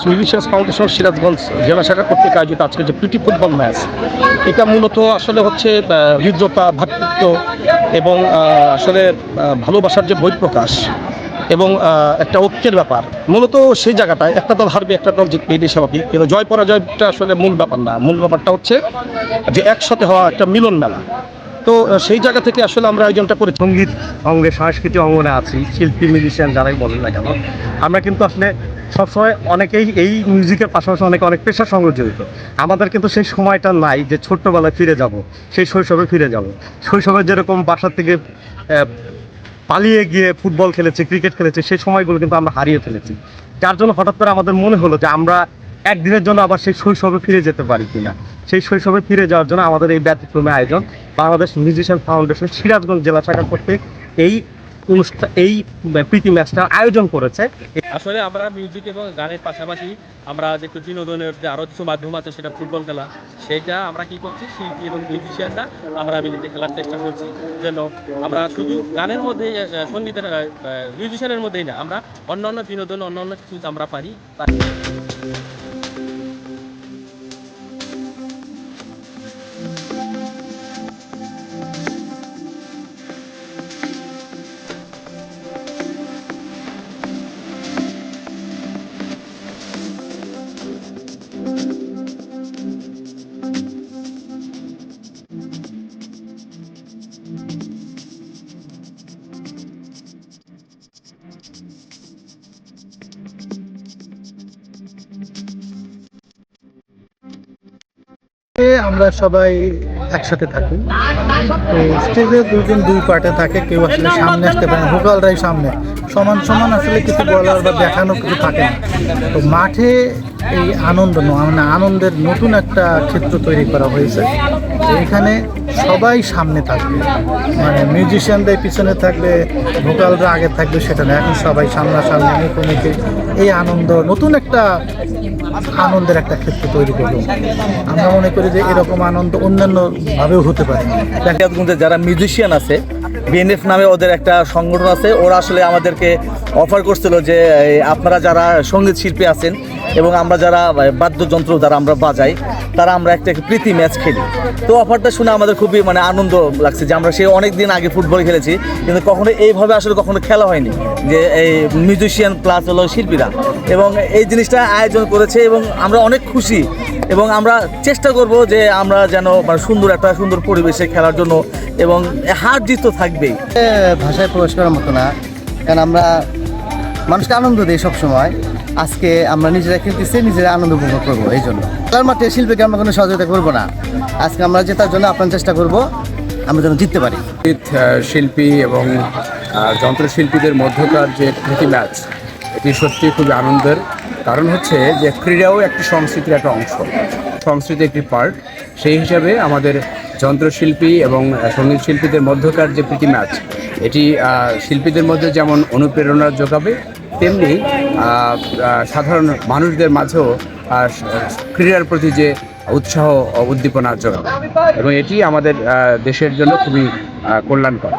Musicians foundation Sirajganj জেলা শাখা কর্তৃক আয়োজিত আজকে যে প্রীতি ফুটবল ম্যাচ, এটা মূলত আসলে হচ্ছে হৃদ্রতা, ভ্রাতৃত্ব এবং আসলে ভালোবাসার যে বহিঃপ্রকাশ এবং একটা ঐক্যের ব্যাপার। মূলত সেই জায়গাটায় একটা দল হারবে, একটা দল জিতবে, এটাই স্বাভাবিক। কিন্তু জয় পরাজয়টা আসলে মূল ব্যাপার না। মূল ব্যাপারটা হচ্ছে যে একসাথে হওয়া একটা মিলন মেলা। তো সেই জায়গা থেকে আসলে আমরা আয়োজনটা করি। সঙ্গীত অঙ্গে, সাংস্কৃতিক অঙ্গনে আছি, শিল্পী মিউজিশিয়ান যারাই বলেন না কেন, আমরা কিন্তু আসলে সবসময় অনেকেই এই মিউজিকের পাশাপাশি অনেক পেশার সঙ্গে জড়িত। আমাদের কিন্তু সেই সময়টা নাই যে ছোট্টবেলায় ফিরে যাব, সেই শৈশবে ফিরে যাব। শৈশবে যেরকম বাসার থেকে পালিয়ে গিয়ে ফুটবল খেলেছি, ক্রিকেট খেলেছি, সেই সময়গুলো কিন্তু আমরা হারিয়ে ফেলেছি। যার জন্য হঠাৎ করে আমাদের মনে হলো যে আমরা একদিনের জন্য আবার সেই শৈশবে ফিরে যেতে পারি কিনা। সেই শৈশবে ফিরে যাওয়ার জন্য আমাদের এই ব্যতিক্রমী আয়োজন বাংলাদেশ মিউজিশিয়ান ফাউন্ডেশন সিরাজগঞ্জ জেলা শাখা কর্তৃক এই প্রীতি ম্যাচটা আয়োজন করেছে। আসলে আমরা মিউজিক এবং গানের পাশাপাশি আমরা যে একটু বিনোদনের যে আরও কিছু মাধ্যম আছে, সেটা ফুটবল খেলা, সেইটা আমরা কি করছি, শিল্পী এবং মিউজিশিয়ানরা আমরা মিলিয়ে খেলার চেষ্টা করছি। যেন আমরা শুধু গানের মধ্যেই, সঙ্গীতের মিউজিশিয়ানের মধ্যেই না, আমরা অন্যান্য বিনোদন, অন্যান্য কিছু আমরা পারি। আমরা সবাই একসাথে থাকি। তো স্টেজে দুজন দুই পার্টে থাকে, কেউ আসলে সামনে আসতে পারে না, ভোকালরাই সামনে সমান সমান আসলে কিছু বলার বা দেখানো কিছু থাকে না। তো মাঠে এই মানে আনন্দের নতুন একটা ক্ষেত্র তৈরি করা হয়েছে। এখানে সবাই সামনে থাকবে, মানে মিউজিশিয়ানদের পিছনে থাকবে, ভোকালরা আগে থাকবে, সেটা না। এখন সবাই সামনাসামনি মুখোমুখি এই আনন্দ, নতুন একটা আনন্দের একটা ক্ষেত্র তৈরি করলো। আমরা মনে করি যে এরকম আনন্দ অন্যান্য ভাবেও হতে পারে। সিরাজগঞ্জে যারা মিউজিশিয়ান আছে, বিএনএফ নামে ওদের একটা সংগঠন আছে, ওরা আসলে আমাদেরকে অফার করছিল যে আপনারা যারা সঙ্গীত শিল্পী আছেন এবং আমরা যারা বাদ্যযন্ত্র যারা আমরা বাজাই, তারা আমরা একটা প্রীতি ম্যাচ খেলি। তো অফারটা শুনে আমাদের খুবই আনন্দ লাগছে যে আমরা সেই অনেক দিন আগে ফুটবল খেলেছি, কিন্তু কখনো এইভাবে আসলে কখনো খেলা হয়নি যে এই মিউজিশিয়ান প্লাস হলো শিল্পীরা, এবং এই জিনিসটা আয়োজন করেছে এবং আমরা অনেক খুশি। এবং আমরা চেষ্টা করব যে আমরা যেন সুন্দর পরিবেশে খেলার জন্য, এবং হার জিত তো থাকবেই। ভাষায় প্রকাশ করার মতো না, কারণ আমরা মানুষকে আনন্দ দিই সবসময়। আজকে আমরা নিজেরা খেলতেছি, নিজেরা আনন্দ উপভোগ করবো। এই জন্য খেলার মাঠে শিল্পীকে আমরা কোনো সহযোগিতা করবো না। আজকে আমরা জেতার জন্য আপ্রাণ চেষ্টা করবো, আমরা যেন জিততে পারি। শিল্পী এবং যন্ত্রশিল্পীদের মধ্যকার যে প্রীতি ম্যাচ, এটি সত্যি খুবই আনন্দের। কারণ হচ্ছে যে ক্রীড়াও একটি সংস্কৃতির একটা অংশ, সংস্কৃতির একটি পার্ট। সেই হিসাবে আমাদের যন্ত্রশিল্পী এবং সঙ্গীত শিল্পীদের মধ্যকার যে প্রীতি ম্যাচ, এটি শিল্পীদের মধ্যে যেমন অনুপ্রেরণা যোগাবে, তেমনি সাধারণ মানুষদের মাঝেও ক্রীড়ার প্রতি যে উৎসাহ উদ্দীপনা যোগাবে, এবং এটি আমাদের দেশের জন্য খুবই কল্যাণকর।